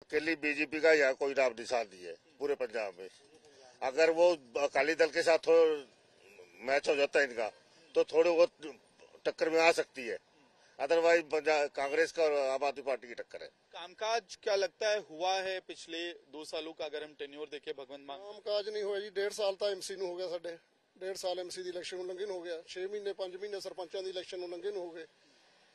अकेली बीजेपी का यहाँ कोई नाम निशान नहीं है पूरे पंजाब में। अगर वो अकाली दल के साथ मैच हो जाता है इनका तो थोड़ी बहुत टक्कर में आ सकती है, अदरवाइज कांग्रेस का और आम आदमी पार्टी की टक्कर है। कामकाज क्या लगता है हुआ है पिछले 2 सालों का? अगर हम टेन्योर देखें भगवंत मान, कामकाज नहीं हुआ जी। 1.5 साल तो एमसी ਨੂੰ ਹੋ ਗਿਆ ਸਾਡੇ। 1.5 ਸਾਲ एमसी ਦੀ ਇਲੈਕਸ਼ਨ ਨੂੰ ਲੰਘੇ ਨੂੰ ਹੋ ਗਿਆ। 6 ਮਹੀਨੇ 5 ਮਹੀਨੇ ਸਰਪੰਚਾਂ ਦੀ ਇਲੈਕਸ਼ਨ ਨੂੰ ਲੰਘੇ ਨੂੰ ਹੋ ਗਏ।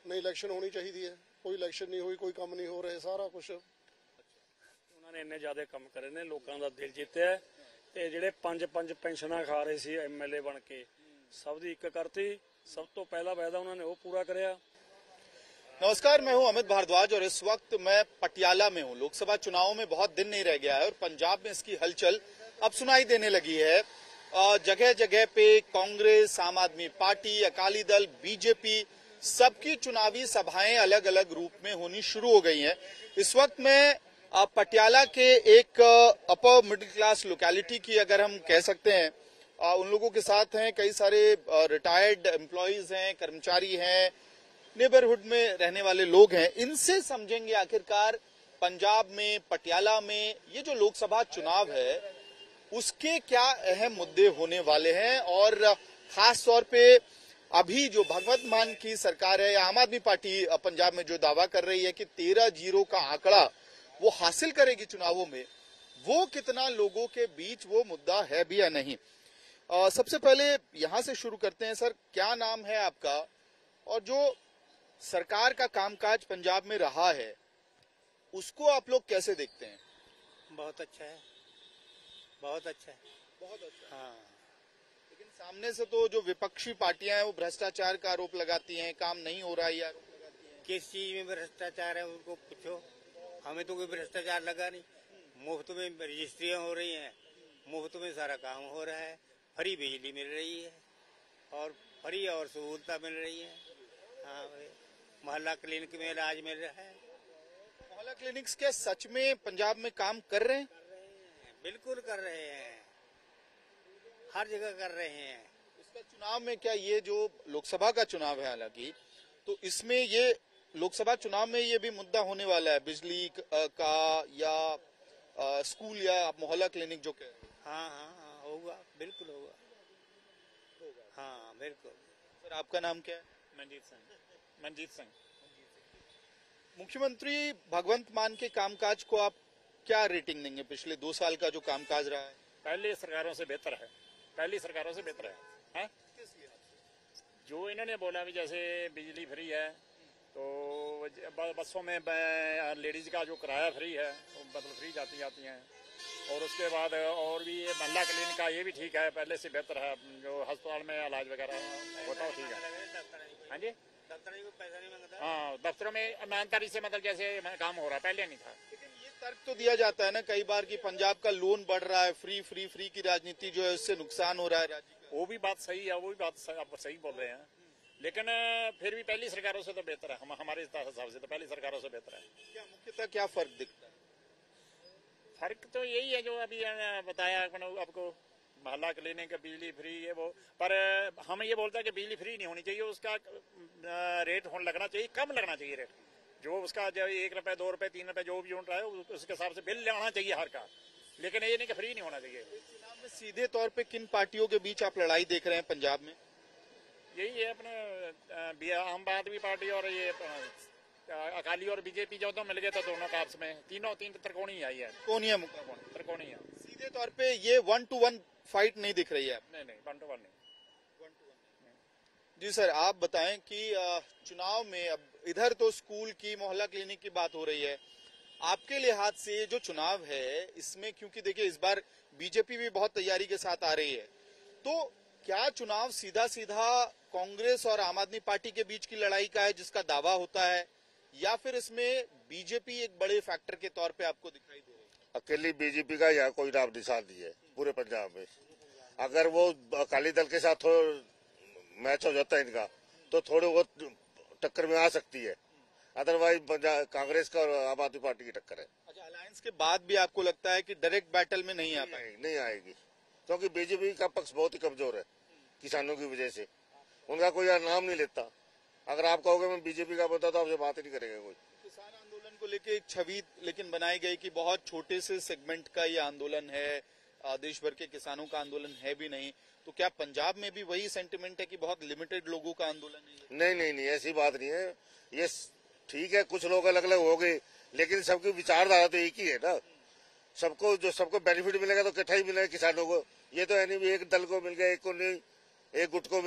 ਨਹੀਂ ਇਲੈਕਸ਼ਨ ਹੋਣੀ ਚਾਹੀਦੀ ਹੈ, ਕੋਈ ਇਲੈਕਸ਼ਨ ਨਹੀਂ ਹੋਈ, ਕੋਈ ਕੰਮ ਨਹੀਂ ਹੋ ਰਿਹਾ, ਸਾਰਾ ਕੁਝ ਉਹਨਾਂ ਨੇ ਇੰਨੇ ਜ਼ਿਆਦਾ ਕੰਮ ਕਰੇ ਨੇ, ਲੋਕਾਂ ਦਾ ਦਿਲ ਜਿੱਤਿਆ ਤੇ ਜਿਹੜੇ 5 ਪੈਨਸ਼ਨਾਂ ਖਾ ਰਹੇ ਸੀ ਐਮਐਲਏ ਬਣ ਕੇ ਸਭ ਦੀ ਇੱਕ ਕਰਤੀ। सब तो पहला वायदा उन्होंने वो पूरा कराया। नमस्कार, मैं हूं अमित भारद्वाज और इस वक्त मैं पटियाला में हूं। लोकसभा चुनाव में बहुत दिन नहीं रह गया है और पंजाब में इसकी हलचल अब सुनाई देने लगी है। जगह जगह पे कांग्रेस, आम आदमी पार्टी, अकाली दल, बीजेपी सबकी चुनावी सभाएं अलग अलग रूप में होनी शुरू हो गई हैं। इस वक्त मैं पटियाला के एक अपर मिडिल क्लास लोकेलिटी की अगर हम कह सकते हैं उन लोगों के साथ हैं। कई सारे रिटायर्ड एम्प्लॉइज हैं, कर्मचारी हैं, नेबरहुड में रहने वाले लोग हैं। इनसे समझेंगे आखिरकार पंजाब में, पटियाला में ये जो लोकसभा चुनाव है उसके क्या अहम मुद्दे होने वाले हैं और खास तौर पे अभी जो भगवंत मान की सरकार है या आम आदमी पार्टी पंजाब में जो दावा कर रही है कि 13-0 का आंकड़ा वो हासिल करेगी चुनावों में, वो कितना लोगों के बीच वो मुद्दा है भी या नहीं। सबसे पहले यहां से शुरू करते हैं। सर, क्या नाम है आपका और जो सरकार का कामकाज पंजाब में रहा है उसको आप लोग कैसे देखते हैं? बहुत अच्छा है, बहुत अच्छा है, बहुत अच्छा। हाँ, लेकिन सामने से तो जो विपक्षी पार्टियां हैं वो भ्रष्टाचार का आरोप लगाती हैं, काम नहीं हो रहा है, ये आरोप लगाती हैं। किस चीज में भ्रष्टाचार है उनको पूछो, हमें तो कोई भ्रष्टाचार लगा नहीं। मुफ्त में रजिस्ट्रियां हो रही हैं, मुफ्त में सारा काम हो रहा है, फ्री बिजली मिल रही है और फ्री और सहूलता मिल रही है। हाँ भाई, मोहल्ला क्लिनिक में इलाज मिल रहा है। मोहल्ला क्लिनिक्स क्या सच में पंजाब में काम कर रहे हैं? बिल्कुल कर रहे हैं, हर जगह कर रहे हैं। इसका चुनाव में क्या ये जो लोकसभा का चुनाव है हालांकि, तो इसमें ये लोकसभा चुनाव में ये भी मुद्दा होने वाला है बिजली का या स्कूल या मोहल्ला क्लिनिक जो कह रहे हैं? हाँ हाँ हाँ, होगा, बिल्कुल होगा। हाँ बिल्कुल। सर, आपका नाम क्या है? मनजीत सिंह। मुख्यमंत्री भगवंत मान के कामकाज को आप क्या रेटिंग देंगे? पिछले 2 साल का जो कामकाज रहा है पहली सरकारों से बेहतर है, पहली सरकारों से बेहतर है? जो इन्होंने बोला भी जैसे बिजली फ्री है तो बसों में लेडीज का जो किराया फ्री है वो मतलब फ्री जाती हैं और उसके बाद और भी ये मोहल्ला क्लिनिक का ये भी ठीक है, पहले से बेहतर है। जो अस्पताल में इलाज वगैरह होता है ठीक है। हाँ जी, दफ्तर में पैसा नहीं मांगता। हाँ, दफ्तरों में ईमानदारी से मतलब जैसे काम हो रहा है, पहले नहीं था। लेकिन ये तर्क तो दिया जाता है ना कई बार कि पंजाब का लोन बढ़ रहा है, फ्री फ्री फ्री की राजनीति जो है उससे नुकसान हो रहा है राज्य का। वो भी बात सही है, वो भी बात आप सही बोल रहे हैं, लेकिन फिर भी पहली सरकारों से तो बेहतर है। हमारे हिसाब से तो पहली सरकारों से बेहतर है। क्या मुख्यतः क्या फर्क दिखता है? फर्क तो यही है जो अभी बताया आपको, मोहल्ला क्लिनिक, बिजली फ्री है वो। पर हम ये बोलते हैं कि बिजली फ्री नहीं होनी चाहिए, उसका रेट लगना चाहिए, कम लगना चाहिए रेट। जो उसका जो 1 रुपए 2 रुपए 3 रुपए जो भी यूनिट है उसके हिसाब से बिल आना चाहिए हर का, लेकिन ये नहीं कि फ्री नहीं होना चाहिए। चुनाव में सीधे तौर पे किन पार्टियों के बीच आप लड़ाई देख रहे हैं पंजाब में? यही है अपने आम आदमी पार्टी और ये अकाली और बीजेपी जो तो मिल गए थे दोनों का आपस में, तीन त्रिकोणी आई है। कौन है त्रिकोणी है। सीधे तौर पे ये 1-to-1 फाइट नहीं दिख रही है? नहीं 1-to-1 नहीं। जी सर, आप बताएं कि चुनाव में अब इधर तो स्कूल की, मोहल्ला क्लिनिक की बात हो रही है, आपके लिहाज से जो चुनाव है इसमें, क्योंकि देखिए इस बार बीजेपी भी बहुत तैयारी के साथ आ रही है, तो क्या चुनाव सीधा सीधा कांग्रेस और आम आदमी पार्टी के बीच की लड़ाई का है जिसका दावा होता है, या फिर इसमें बीजेपी एक बड़े फैक्टर के तौर पे आपको दिखाई दे रही है? अकेली बीजेपी का यहाँ कोई नाम निशान नहीं है पूरे पंजाब में। अगर वो अकाली दल के साथ मैच हो जाता है इनका तो थोड़ी बहुत टक्कर में आ सकती है, अदरवाइज कांग्रेस का और आम आदमी पार्टी की टक्कर है। अच्छा, अलायंस के बाद भी आपको लगता है कि डायरेक्ट बैटल में नहीं आ पाएगी? नहीं आएगी, क्योंकि बीजेपी का पक्ष बहुत ही कमजोर है किसानों की वजह से, उनका कोई नाम नहीं लेता। अगर आप कहोगे मैं बीजेपी का बता तो आपसे बात ही नहीं करेंगे कोई। किसान आंदोलन को लेके एक छवि लेकिन बनाई गई कि बहुत छोटे से सेगमेंट का ये आंदोलन है, देश भर के किसानों का आंदोलन है भी नहीं। तो क्या पंजाब में भी वही सेंटिमेंट है कि बहुत लिमिटेड लोगों का आंदोलन है ये? नहीं नहीं नहीं, ऐसी बात नहीं है। ये ठीक है, कुछ लोग अलग अलग हो गए, लेकिन सबकी विचारधारा तो एक ही है ना। सबको बेनिफिट मिलेगा तो इकट्ठा ही मिलेगा किसानों को। ये तो है नहीं एक दल को मिल गया, एक को नहीं, एक गुट को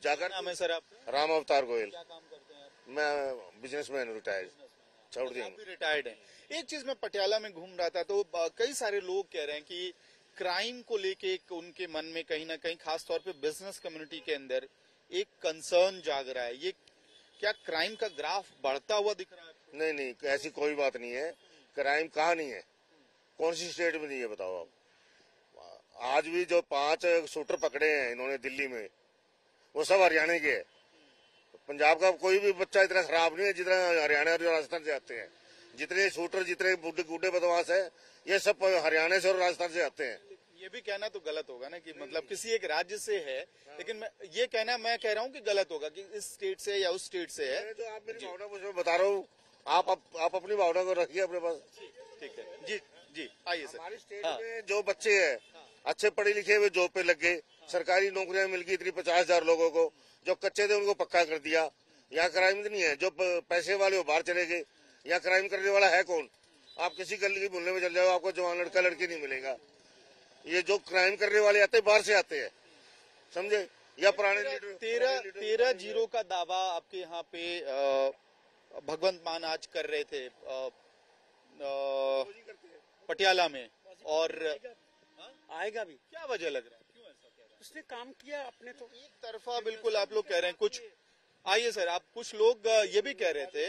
जाकर। नाम है सर आपका? राम अवतार गोयल। क्या काम करते हैं आप? मैं बिजनेसमैन रिटायर्ड, छोड़ दिया। आप भी रिटायर्ड हैं। एक चीज मैं पटियाला में घूम रहा था तो कई सारे लोग कह रहे हैं कि क्राइम को लेके उनके मन में कहीं ना कहीं खासतौर पे बिजनेस कम्युनिटी के अंदर एक कंसर्न जाग रहा है। ये क्या क्राइम का ग्राफ बढ़ता हुआ दिख रहा है? नहीं नहीं, ऐसी कोई बात नहीं है। क्राइम कहाँ नहीं है, कौन सी स्टेट में नहीं है बताओ आप। आज भी जो 5 शूटर पकड़े हैं इन्होंने दिल्ली में, वो सब हरियाणा के हैं। पंजाब का कोई भी बच्चा इतना खराब नहीं है जितना हरियाणा और राजस्थान से आते हैं। जितने शूटर, जितने गुड्डे बदमाश है, ये सब हरियाणा से और राजस्थान से आते हैं। ये भी कहना तो गलत होगा ना कि मतलब किसी एक राज्य से है, लेकिन मैं कह रहा हूँ कि गलत होगा कि इस स्टेट से या उस स्टेट से है। तो आप मेरी भावना मुझे बता रहा हूँ, आप अपनी भावना को रखिए अपने पास। ठीक है जी जी, आइए सर। हमारी स्टेट में जो बच्चे हैं अच्छे पढ़े लिखे हुए जॉब पे लग गए, सरकारी नौकरियां मिल गई इतनी 50,000 लोगों को। जो कच्चे थे उनको पक्का कर दिया। यहाँ क्राइम नहीं है। जो पैसे वाले वो बाहर चले गए। यहाँ क्राइम करने वाला है कौन? आप किसी गली के मोहल्ले में चल जाओ, आपको जवान लड़का लड़की नहीं मिलेगा। ये जो क्राइम करने वाले आते हैं बाहर से आते हैं, समझे? या पुराने लीडर 13-0 का दावा आपके यहाँ पे भगवंत मान आज कर रहे थे पटियाला में, और आएगा भी। क्या वजह लग रहा है, क्यों ऐसा कह रहे हैं? उसने काम किया अपने तो। एक तरफा बिल्कुल आप लोग कह रहे हैं कुछ। आइए सर, आप कुछ लोग ये भी कह रहे थे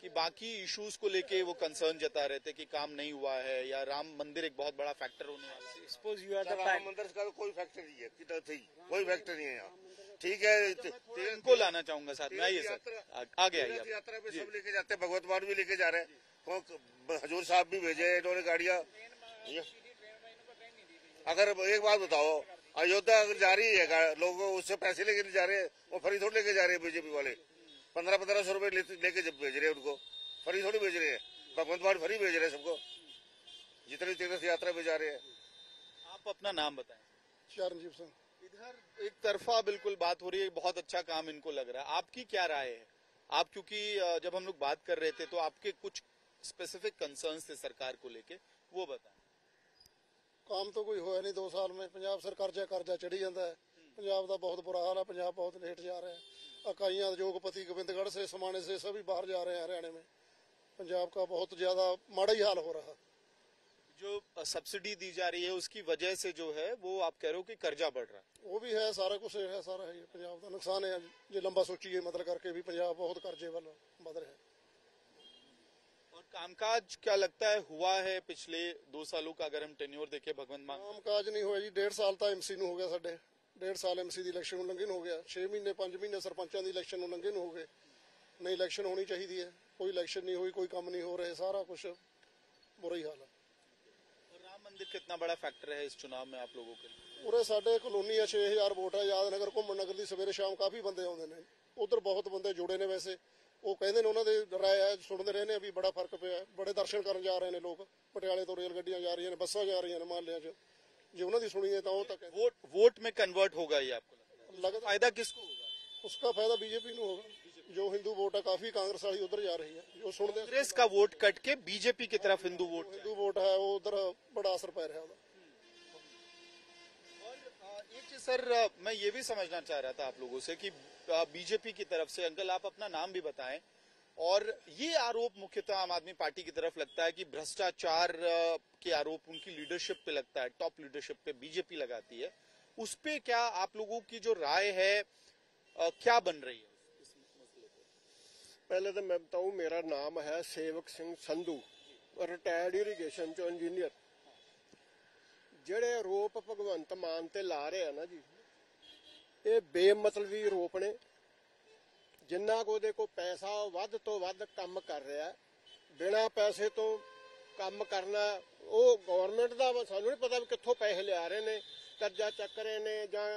कि बाकी इश्यूज को लेके वो कंसर्न जता रहे थे कि काम नहीं हुआ है, या राम मंदिर एक बहुत बड़ा फैक्टर होने वाला है। Suppose you are the Ram Mandir का तो कोई फैक्टर नहीं है, किधर थी कोई फैक्टर नहीं है यहाँ। ठीक है, इनको लाना चाहूंगा साथ में। आइए सर, आगे आइए आप। यात्रा पे सब लेके जाते हैं, भगवत मान भी लेके जा रहे हैं, हजूर साहब भी भेजे इन्होंने गाड़ियां। अगर एक बात बताओ, अयोध्या अगर जा रही है लोगों उससे पैसे लेके जा रहे हैं, वो फ्री थोड़ी लेके जा रहे हैं बीजेपी वाले। 1500 रुपए लेके जब भेज रहे हैं उनको, फ्री थोड़ी भेज रहे हैं। भगवंत मान फ्री भेज रहे हैं सबको, जितने तीर्थ यात्रा पे जा रहे हैं। आप अपना नाम बताएं। चरणजीत सिंह। इधर एक तरफा बिल्कुल बात हो रही है, बहुत अच्छा काम इनको लग रहा है। आपकी क्या राय है? आप क्योंकि जब हम लोग बात कर रहे थे तो आपके कुछ स्पेसिफिक कंसर्न्स थे सरकार को लेके, वो बताएं। काम तो कोई होया नहीं 2 साल में। पंजाब सर कर्जा चढ़ी जाता है। पंजाब का बहुत बुरा हाल है। पंजाब बहुत लेट जा रहा है। इकाइयां जोगपति गोविंदगढ़ से समाने से सभी बाहर जा रहे हैं हरियाणा में। पंजाब का बहुत ज्यादा माड़ा ही हाल हो रहा है। जो सब्सिडी दी जा रही है उसकी वजह से जो है वो आप कह रहे हो कि कर्जा बढ़ रहा है। वो भी है, सारा कुछ है, सारा है। पंजाब का नुकसान है जो लंबा सोचिए, मतलब करके भी पंजाब बहुत कर्जे वाला बढ़ रहा है। और कामकाज क्या लगता है हुआ है पिछले 2 सालों का? अगर हम टेन्योर देखें भगवंत मान, कामकाज नहीं होया जी। 1.5 साल तो एमसी ਨੂੰ ਹੋ ਗਿਆ ਸਾਡੇ। 1.5 ਸਾਲ एमसी ਦੀ ਇਲੈਕਸ਼ਨ ਨੂੰ ਲੰਘੇ ਨੂੰ ਹੋ ਗਿਆ। 6 ਮਹੀਨੇ 5 ਮਹੀਨੇ ਸਰਪੰਚਾਂ ਦੀ ਇਲੈਕਸ਼ਨ ਨੂੰ ਲੰਘੇ ਨੂੰ ਹੋ ਗਏ। ਨਹੀਂ ਇਲੈਕਸ਼ਨ ਹੋਣੀ ਚਾਹੀਦੀ ਹੈ, ਕੋਈ ਇਲੈਕਸ਼ਨ नहीं हुई, कोई काम नहीं हो रहे, सारा कुछ बुरा ही हाल है। और राम मंदिर कितना बड़ा फैक्टर है इस चुनाव में आप लोगों के लिए? ਉਰੇ ਸਾਡੇ ਕਲੋਨੀ ਆ 6000 ਵੋਟ ਹੈ। ਯਾਦਨਗਰ ਘੁੰਮਣ ਨਗਰ ਦੀ ਸਵੇਰੇ ਸ਼ਾਮ ਕਾਫੀ ਬੰਦੇ ਆਉਂਦੇ ਨੇ। ਉਧਰ ਬਹੁਤ ਬੰਦੇ ਜੁੜੇ ਨੇ। ਵੈਸੇ ਉਹ ਕਹਿੰਦੇ ਨੇ, ਉਹਨਾਂ ਦੇ ਰਾਏ ਹੈ, ਸੁਣਦੇ ਰਹੇ ਨੇ ਵੀ ਬੜਾ ਫਰਕ ਪਿਆ। ਬੜੇ ਦਰਸ਼ਨ ਕਰਨ ਜਾ ਰਹੇ ਨੇ ਲੋਕ। ਪਟਿਆਲੇ ਤੋਂ ਰੇਲ ਗੱਡੀਆਂ ਜਾ ਰਹੀਆਂ ਨੇ, ਬੱਸਾਂ ਜਾ ਰਹੀਆਂ ਨੇ ਮੁਹੱਲਿਆਂ 'ਚ। ਜੇ ਉਹਨਾਂ ਦੀ ਸੁਣੀਏ ਤਾਂ ਉਹ ਤਾਂ वोट में कन्वर्ट होगा ये आपको लगता फायदा किसको होगा? उसका फायदा बीजेपी ਨੂੰ होगा। जो हिंदू वोट है काफी कांग्रेस वाली उधर जा रही है। जो सुनते कांग्रेस का वोट कट के बीजेपी की तरफ हिंदू वोट हिंदू वोट है वो उधर बड़ा असर पै रहा है। और एक चीज सर मैं ये भी समझना चाह रहा था आप लोगों से कि बीजेपी की तरफ से, अंकल आप अपना नाम भी बताएं, और ये आरोप मुख्यतः आम आदमी पार्टी की तरफ लगता है कि भ्रष्टाचार के आरोप उनकी लीडरशिप पे लगता है, टॉप लीडरशिप पे बीजेपी लगाती है। उस पे क्या आप लोगों की जो राय है क्या बन रही है? पहले तो मैं बताऊं, मेरा नाम है सेवक सिंह संधू, रिटायर्ड इरीगेशन चो इंजीनियर। जेड़े आरोप भगवंत मान ते ला रहे हैं ना जी, ये बेमतलबी आरोप ने। जिन्ना को दे को पैसा वध तो वध काम कर रहा है, बिना पैसे तो काम करना वो गवर्नमेंट का सानू नहीं पता भी कित्थों पैसे लिया रहे ने, कर्जा चक रहे ने जां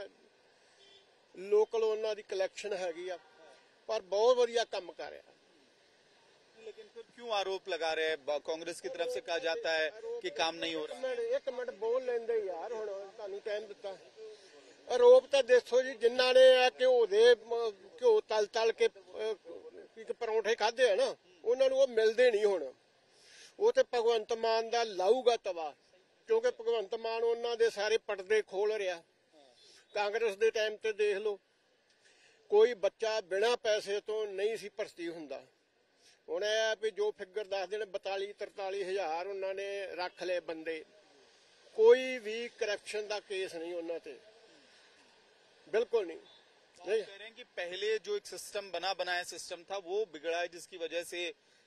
लोकल उन्हां दी कलैक्शन हैगी आ, पर बहुत वधिया काम कर रहा। लेकिन फिर क्यों आरोप लगा रहे हैं? कांग्रेस की तरफ से कहा जाता है कि काम नहीं हो रहा। ਇੱਕ ਮਿੰਟ ਬੋਲ ਲੈਂਦੇ ਯਾਰ, ਹੁਣ ਤੁਹਾਨੂੰ ਟਾਈਮ ਦਿੱਤਾ। ਆਰੋਪ ਤਾਂ ਦੇਖੋ ਜੀ, ਜਿਨ੍ਹਾਂ ਨੇ ਆ ਘਿਓ ਤਲ ਕੇ ਇੱਕ ਪਰੌਂਠੇ ਖਾਦੇ ਆ ਨਾ, ਉਹਨਾਂ ਨੂੰ ਉਹ ਮਿਲਦੇ ਨਹੀਂ ਹੁਣ। ਉਹ ਤੇ ਭਗਵੰਤ ਮਾਨ ਦਾ ਲਾਊਗਾ ਤਵਾ, ਕਿਉਂਕਿ ਭਗਵੰਤ ਮਾਨ ਉਹਨਾਂ ਦੇ ਸਾਰੇ ਪਰਦੇ ਖੋਲ ਰਿਹਾ। ਕਾਂਗਰਸ ਦੇ ਟਾਈਮ ਤੇ ਦੇਖ ਲਓ, ਕੋਈ ਬੱਚਾ ਬਿਨਾਂ ਪੈਸੇ ਤੋਂ ਨਹੀਂ ਸੀ ਭਰਤੀ ਹੁੰਦਾ। ਹੁਣ ਇਹ ਆ ਵੀ ਜੋ ਫਿਗਰ ਦੱਸਦੇ ਨੇ 42-43 ਹਜ਼ਾਰ ਉਹਨਾਂ ਨੇ ਰੱਖ ਲਏ ਬੰਦੇ, ਕੋਈ ਵੀ ਕਰਪਸ਼ਨ ਦਾ ਕੇਸ ਨਹੀਂ ਉਹਨਾਂ ਤੇ, बिल्कुल नहीं। नहीं कह रहे हैं कि पहले जो एक सिस्टम बनाया सिस्टम था वो बिगड़ा है, जिसकी वजह से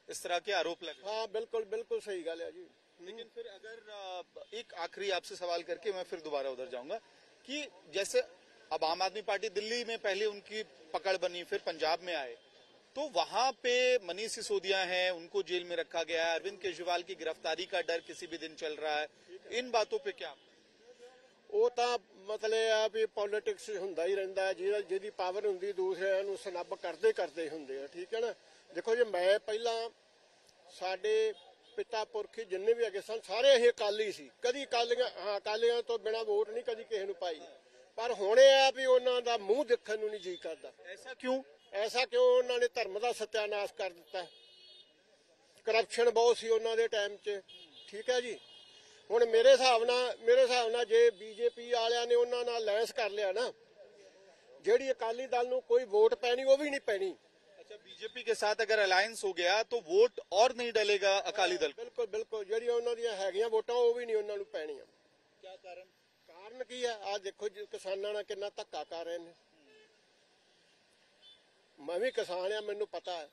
इस तरह के आरोप लगे। हाँ बिल्कुल बिल्कुल सही गल है जी। लेकिन फिर अगर एक आखिरी आपसे सवाल करके मैं फिर दोबारा उधर जाऊंगा कि जैसे अब आम आदमी पार्टी दिल्ली में पहले उनकी पकड़ बनी, फिर पंजाब में आए, तो वहां पे मनीष सिसोदिया हैं, उनको जेल में रखा गया है, अरविंद केजरीवाल की गिरफ्तारी का डर किसी भी दिन चल रहा है, इन बातों पे क्या? ਉਹ ਤਾਂ ਮਤਲਬ ਆ ਵੀ ਪੋਲਿਟਿਕਸ ਹੁੰਦਾ ਹੀ ਰਹਿੰਦਾ, ਜਿਹਦੀ ਪਾਵਰ ਹੁੰਦੀ ਦੂਸਰਿਆਂ ਨੂੰ ਸਨੱਬ ਕਰਦੇ ਹੁੰਦੇ ਆ, ਠੀਕ ਹੈ ਨਾ। ਦੇਖੋ ਜੀ, ਮੈਂ ਪਹਿਲਾਂ ਸਾਡੇ ਪਿਤਾ ਪੁਰਖੀ ਜਿੰਨੇ ਵੀ ਹੈਗੇ ਸਨ ਸਾਰੇ ਇਹ ਅਕਾਲੀ ਸੀ, ਕਦੀ ਅਕਾਲੀਆਂ ਤੋਂ ਬਿਨਾਂ ਵੋਟ ਨਹੀਂ ਕਦੀ ਕਿਸੇ ਨੂੰ ਪਾਈ। ਪਰ ਹੁਣ ਇਹ ਆ ਵੀ ਉਹਨਾਂ ਦਾ ਮੂੰਹ ਦੇਖਣ ਨੂੰ ਨਹੀਂ ਜੀ ਕਰਦਾ। ਐਸਾ ਕਿਉਂ ਉਹਨਾਂ ਨੇ ਧਰਮ ਦਾ ਸਤਿਆਨਾਸ਼ ਕਰ ਦਿੱਤਾ, ਕਰਪਸ਼ਨ ਬਹੁਤ ਸੀ ਉਹਨਾਂ ਦੇ ਟਾਈਮ 'ਚ, ਠੀਕ ਹੈ ਜੀ। ਹੁਣ ਮੇਰੇ ਹਿਸਾਬ ਨਾਲ ਜੇ ਬੀਜੇਪੀ ਵਾਲਿਆਂ ਨੇ ਉਹਨਾਂ ਨਾਲ ਅਲਾਇੰਸ ਕਰ ਲਿਆ ਨਾ, ਜਿਹੜੀ ਅਕਾਲੀ ਦਲ ਨੂੰ ਕੋਈ ਵੋਟ ਪੈਣੀ ਉਹ ਵੀ ਨਹੀਂ ਪੈਣੀ। अच्छा, बीजेपी के साथ अगर अलायंस हो गया तो वोट और नहीं डलेगा अकाली दल। ਬਿਲਕੁਲ ਬਿਲਕੁਲ, ਜਿਹੜੀਆਂ ਉਹਨਾਂ ਦੀਆਂ ਹੈਗੀਆਂ ਵੋਟਾਂ ਉਹ ਵੀ ਨਹੀਂ ਉਹਨਾਂ ਨੂੰ ਪੈਣੀਆਂ। क्या कारण? ਕਾਰਨ ਕੀ ਆ? ਆਹ ਦੇਖੋ ਜੀ, ਕਿਸਾਨਾਂ ਨਾਲ ਕਿੰਨਾ ਧੱਕਾ ਕਰ ਰਹੇ ਨੇ। ਮੈਂ ਵੀ ਕਿਸਾਨ ਆ, ਮੈਨੂੰ ਪਤਾ ਹੈ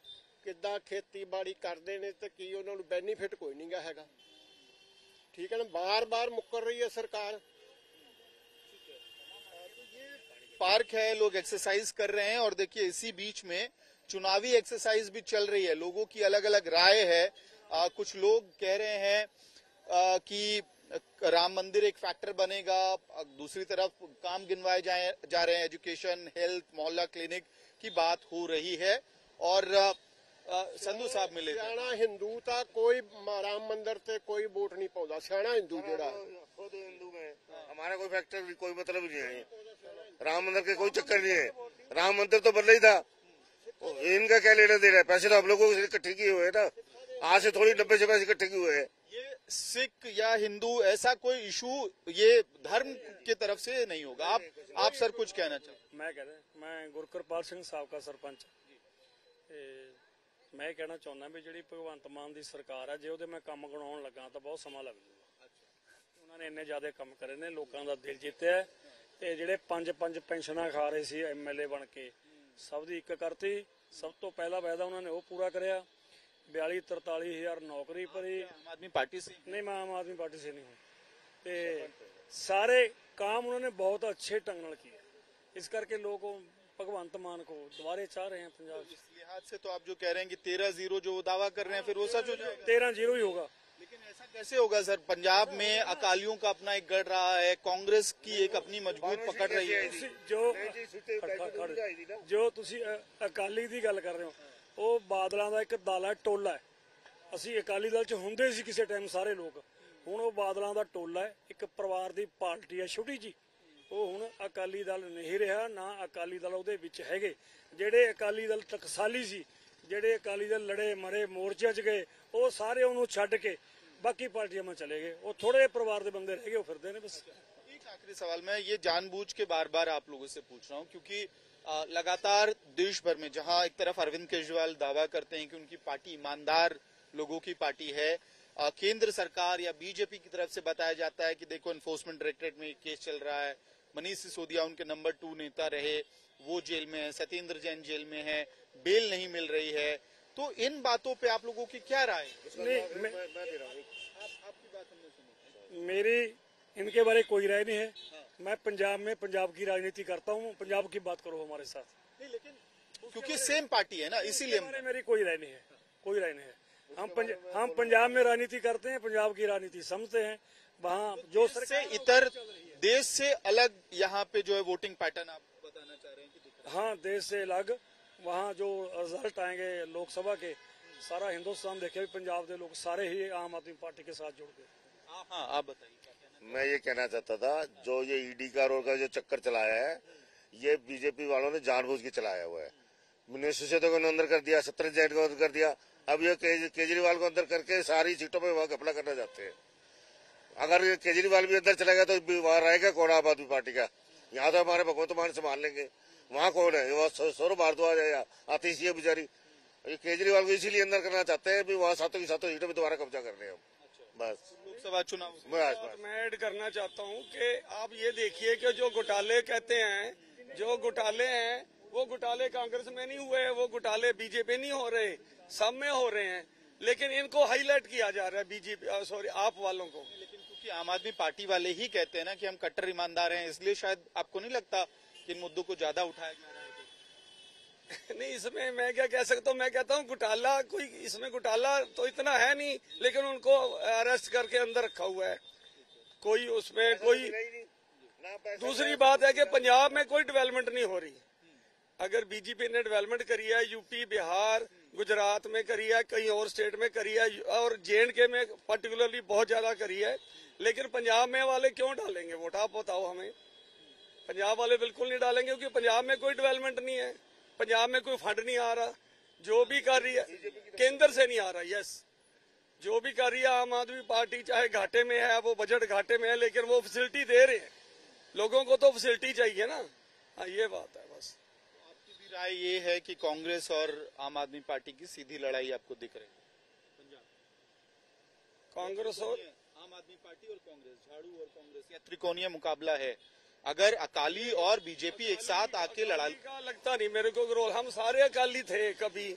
ਕਿੱਦਾਂ ਖੇਤੀਬਾੜੀ ਕਰਦੇ ਨੇ ਤੇ ਕੀ ਉਹਨਾਂ ਨੂੰ ਬੈਨੀਫਿਟ ਕੋਈ ਨਹੀਂਗਾ ਹੈਗਾ, ठीक है ना। बार बार मुकर रही है सरकार। पार्क है, लोग एक्सरसाइज कर रहे हैं और देखिए इसी बीच में चुनावी एक्सरसाइज भी चल रही है। लोगों की अलग अलग राय है। कुछ लोग कह रहे हैं कि राम मंदिर एक फैक्टर बनेगा, दूसरी तरफ काम गिनवाए जा रहे हैं, एजुकेशन, हेल्थ, मोहल्ला क्लिनिक की बात हो रही है। और संधू साहब मिले, सियाना हिंदू था, कोई राम मंदिर से कोई वोट नहीं पाता। सियाना हिंदू जोड़ा खुद हिंदू में हमारा कोई फैक्टर भी कोई मतलब नहीं है। राम मंदिर के कोई चक्कर नहीं है, राम मंदिर तो बदला ही था। इनका क्या लेना दे रहा है? पैसे तो आप लोगों से इकट्ठे किए हुए है ना, आज से थोड़ी 90 से पैसे इकट्ठे किए हुए हैं। ये सिख या हिंदू ऐसा कोई इशू ये धर्म की तरफ से नहीं होगा। आप सर कुछ कहना चाहते? मैं कह रहा, मैं गुरकिरपाल सिंह साबका सरपंच। मैं कहना चाਹੁੰਦਾ ਵੀ ਜਿਹੜੀ ਭਗਵੰਤ ਮਾਨ ਦੀ ਸਰਕਾਰ ਆ, ਜੇ ਉਹਦੇ ਮੈਂ ਕੰਮ ਗਣਾਉਣ ਲੱਗਾ ਤਾਂ ਬਹੁਤ ਸਮਾਂ ਲੱਗ ਜਾਊਗਾ। ਉਹਨਾਂ ਨੇ ਇੰਨੇ ਜ਼ਿਆਦਾ ਕੰਮ ਕਰੇ ਨੇ, ਲੋਕਾਂ ਦਾ ਦਿਲ ਜਿੱਤਿਆ ਤੇ ਜਿਹੜੇ ਪੰਜ ਪੈਨਸ਼ਨਾਂ ਖਾ ਰਹੇ ਸੀ ਐਮਐਲਏ ਬਣ ਕੇ, ਸਭ ਦੀ ਇੱਕ ਕਰਤੀ। ਸਭ ਤੋਂ ਪਹਿਲਾ ਵਾਅਦਾ ਉਹਨਾਂ ਨੇ ਉਹ ਪੂਰਾ ਕਰਿਆ। 42-43 ਹਜ਼ਾਰ ਨੌਕਰੀ ਭਰੀ। आम आदमी पार्टी से नहीं, मैं आम आदमी पार्टी से नहीं हूँ। ते सारे काम उन्होंने बहुत अच्छे ढंग नाल किए, इस करके लोग भगवंत मान को दोबारे चाह रहे हैं पंजाब। इस लिहाज से तो आप जो कह रहे हैं कि 13-0 जो दावा कर रहे हैं फिर वो सच हो जाएगा। 13-0 ही होगा। लेकिन ऐसा कैसे होगा सर? पंजाब में अकालियों का अपना एक गढ़ रहा है, कांग्रेस की एक अपनी मजबूत पकड़ रही है। जो तुसी अकाली दी गल कर रहे हो, ਉਹ ਬਾਦਲਾਂ ਦਾ ਇੱਕ ਦਾਲਾ ਟੋਲਾ ਹੈ। ਅਸੀਂ ਅਕਾਲੀ ਦਲ ਚ ਹੁੰਦੇ ਸੀ ਕਿਸੇ ਟਾਈਮ ਸਾਰੇ ਲੋਕ, ਹੁਣ ਉਹ ਬਾਦਲਾਂ ਦਾ ਟੋਲਾ ਹੈ, ਇੱਕ ਪਰਿਵਾਰ ਦੀ ਪਾਰਟੀ ਹੈ ਛੋਟੀ ਜੀ। ਉਹ ਹੁਣ ਅਕਾਲੀ ਦਲ ਨਹੀਂ ਰਿਹਾ, ਨਾ ਅਕਾਲੀ ਦਲ ਉਹਦੇ ਵਿੱਚ ਹੈਗੇ। ਜਿਹੜੇ ਅਕਾਲੀ ਦਲ ਟਕਸਾਲੀ ਸੀ, ਜਿਹੜੇ ਅਕਾਲੀ ਦਲ ਲੜੇ ਮਰੇ ਮੋਰਚੇ 'ਚ ਗਏ, ਉਹ ਸਾਰੇ ਉਹਨੂੰ ਛੱਡ ਕੇ ਬਾਕੀ ਪਾਰਟੀਆਂ में चले गए। वो थोड़े परिवार के बंदे रह गए, वो फिरते ने बस। एक आखिरी सवाल मैं ये जानबूझ के बार बार आप लोगों से पूछ रहा हूँ क्योंकि लगातार देश भर में जहां एक तरफ अरविंद केजरीवाल दावा करते हैं कि उनकी पार्टी ईमानदार लोगों की पार्टी है, केंद्र सरकार या बीजेपी की तरफ से बताया जाता है कि देखो एनफोर्समेंट डायरेक्टरेट में केस चल रहा है, मनीष सिसोदिया उनके नंबर 2 नेता रहे, वो जेल में है, सत्येंद्र जैन जेल में है, बेल नहीं मिल रही है। तो इन बातों पे आप लोगों की क्या राय? आपकी बात हमने सुनी। मेरी इनके बारे कोई राय नहीं है। मैं पंजाब में पंजाब की राजनीति करता हूँ, पंजाब की बात करो हमारे साथ। नहीं, लेकिन क्योंकि सेम पार्टी है ना, इसीलिए मेरी कोई राय नहीं है, कोई राय नहीं है। हम पंजाब में राजनीति करते हैं, पंजाब की राजनीति समझते हैं। वहाँ जो से इतर देश से अलग यहाँ पे जो है वोटिंग पैटर्न आप बताना चाह रहे हैं कि हाँ, देश से अलग। वहाँ जो रिजल्ट आएंगे लोकसभा के, सारा हिंदुस्तान देखे भी पंजाब के लोग सारे ही आम आदमी पार्टी के साथ जुड़ गए। हाँ, आप बताइए क्या कहना मैं ये कहना चाहता था, जो ये ईडी का रोड का जो चक्कर चलाया है, ये बीजेपी वालों ने जानबूझ के चलाया हुआ है। मिनिस्टर को अंदर कर दिया, सत्येंद्र जैन को अंदर कर दिया, अब ये केजरीवाल को अंदर करके सारी सीटों पे वह घपला करना चाहते हैं। अगर ये केजरीवाल भी अंदर चलेगा तो वहां रहेगा कौन आम आदमी पार्टी का? यहाँ तो हमारे भगवंत मान संभाल लेंगे, वहाँ कौन है? वह सौरभ भारद्वाज है या आतिश है बेचारी। ये केजरीवाल को इसीलिए अंदर करना चाहते हैं भी वहाँ सातों की सातों सीटों पे दोबारा कब्जा करने हम। बस लोकसभा चुनाव बस मैं ऐड करना चाहता हूँ कि आप ये देखिए कि जो घोटाले कहते हैं, जो घोटाले हैं वो घोटाले कांग्रेस में नहीं हुए, वो घोटाले बीजेपी नहीं हो रहे, सब में हो रहे हैं, लेकिन इनको हाईलाइट किया जा रहा है बीजेपी सॉरी आप वालों को। लेकिन क्योंकि आम आदमी पार्टी वाले ही कहते हैं ना कि हम कट्टर ईमानदार हैं, इसलिए शायद आपको नहीं लगता कि इन मुद्दों को ज्यादा उठाया जा रहा है? नहीं, इसमें मैं क्या कह सकता हूँ, मैं कहता हूँ घोटाला कोई इसमें घोटाला तो इतना है नहीं, लेकिन उनको अरेस्ट करके अंदर रखा हुआ है, कोई उसमें कोई। दूसरी बात है कि पंजाब में कोई डेवलपमेंट नहीं हो रही। अगर बीजेपी ने डेवलपमेंट करी है, यूपी, बिहार, गुजरात में करी है, कहीं और स्टेट में करी है, और J&K में पर्टिकुलरली बहुत ज्यादा करी है, लेकिन पंजाब में वाले क्यों डालेंगे वोट? आप बताओ हमें। पंजाब वाले बिल्कुल नहीं डालेंगे, क्योंकि पंजाब में कोई डेवलपमेंट नहीं है, पंजाब में कोई फंड नहीं आ रहा। जो भी कर रही है केंद्र से नहीं आ रहा। यस, जो भी कर रही है आम आदमी पार्टी, चाहे घाटे में है, वो बजट घाटे में है, लेकिन वो फैसिलिटी दे रहे हैं लोगों को, तो फैसिलिटी चाहिए ना। हाँ, ये बात है बस। आपकी भी राय ये है कि कांग्रेस और आम आदमी पार्टी की सीधी लड़ाई आपको दिख रही है पंजाब? कांग्रेस और आम आदमी पार्टी और कांग्रेस, झाड़ू और कांग्रेस, या त्रिकोणीय मुकाबला है? अगर अकाली और बीजेपी एक साथ आके लड़ाई का लगता नहीं मेरे को रोल, हम सारे अकाली थे कभी,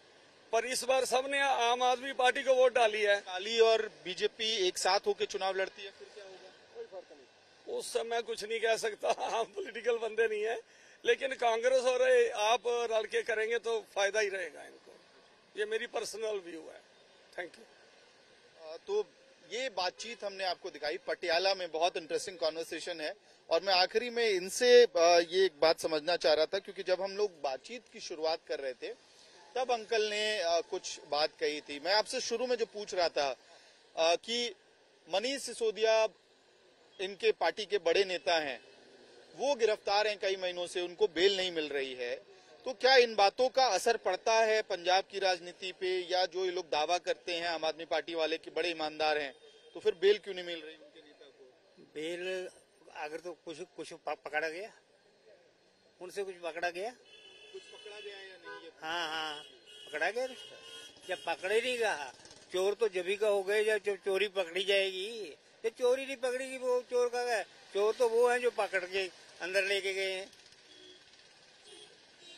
पर इस बार सबने आम आदमी पार्टी को वोट डाली है। अकाली और बीजेपी एक साथ होके चुनाव लड़ती है, फिर क्या होगा? कोई फर्क नहीं, उस समय कुछ नहीं कह सकता, हम पॉलिटिकल बंदे नहीं है, लेकिन कांग्रेस और आप रल के करेंगे तो फायदा ही रहेगा इनको। ये मेरी पर्सनल व्यू है। Thank you. तो ये बातचीत हमने आपको दिखाई, पटियाला में बहुत इंटरेस्टिंग कॉन्वर्सेशन है, और मैं आखिरी में इनसे ये एक बात समझना चाह रहा था, क्योंकि जब हम लोग बातचीत की शुरुआत कर रहे थे तब अंकल ने कुछ बात कही थी। मैं आपसे शुरू में जो पूछ रहा था कि मनीष सिसोदिया इनके पार्टी के बड़े नेता हैं, वो गिरफ्तार हैं कई महीनों से, उनको बेल नहीं मिल रही है, तो क्या इन बातों का असर पड़ता है पंजाब की राजनीति पे? या जो ये लोग दावा करते हैं आम आदमी पार्टी वाले कि बड़े ईमानदार हैं, तो फिर बेल क्यों नहीं मिल रही उनके नेता को? बेल अगर तो कुछ पकड़ा गया, उनसे कुछ पकड़ा गया, कुछ पकड़ा गया या नहीं? हाँ पकड़ा गया। जब पकड़े नहीं कहा, चोर तो जभी का हो गए जब चोरी पकड़ी जाएगी। जब चोरी नहीं पकड़ेगी वो चोर का है, चोर तो वो है जो पकड़ के अंदर लेके गए हैं।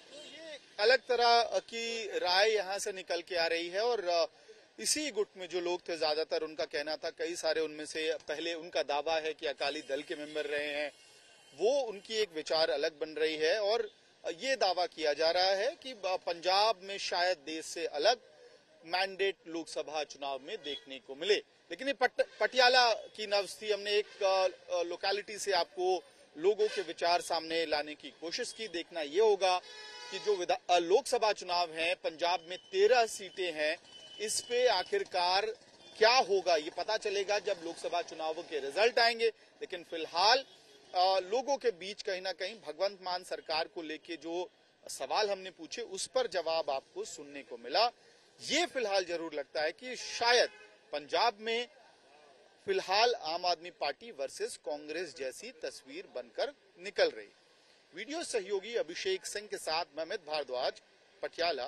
तो ये अलग तरह की राय यहाँ से निकल के आ रही है, और इसी गुट में जो लोग थे, ज्यादातर उनका कहना था, कई सारे उनमें से पहले उनका दावा है कि अकाली दल के मेंबर रहे हैं, वो उनकी एक विचार अलग बन रही है, और ये दावा किया जा रहा है कि पंजाब में शायद देश से अलग मैंडेट लोकसभा चुनाव में देखने को मिले। लेकिन ये पटियाला की नब्ज थी, हमने एक लोकेलिटी से आपको लोगों के विचार सामने लाने की कोशिश की। देखना ये होगा कि जो लोकसभा चुनाव है, पंजाब में 13 सीटें हैं, इस पे आखिरकार क्या होगा ये पता चलेगा जब लोकसभा चुनावों के रिजल्ट आएंगे। लेकिन फिलहाल लोगों के बीच कहीं ना कहीं भगवंत मान सरकार को लेके जो सवाल हमने पूछे उस पर जवाब आपको सुनने को मिला। ये फिलहाल जरूर लगता है कि शायद पंजाब में फिलहाल आम आदमी पार्टी वर्सेस कांग्रेस जैसी तस्वीर बनकर निकल रही। वीडियो सहयोगी अभिषेक सिंह के साथ मैं अमित भारद्वाज, पटियाला।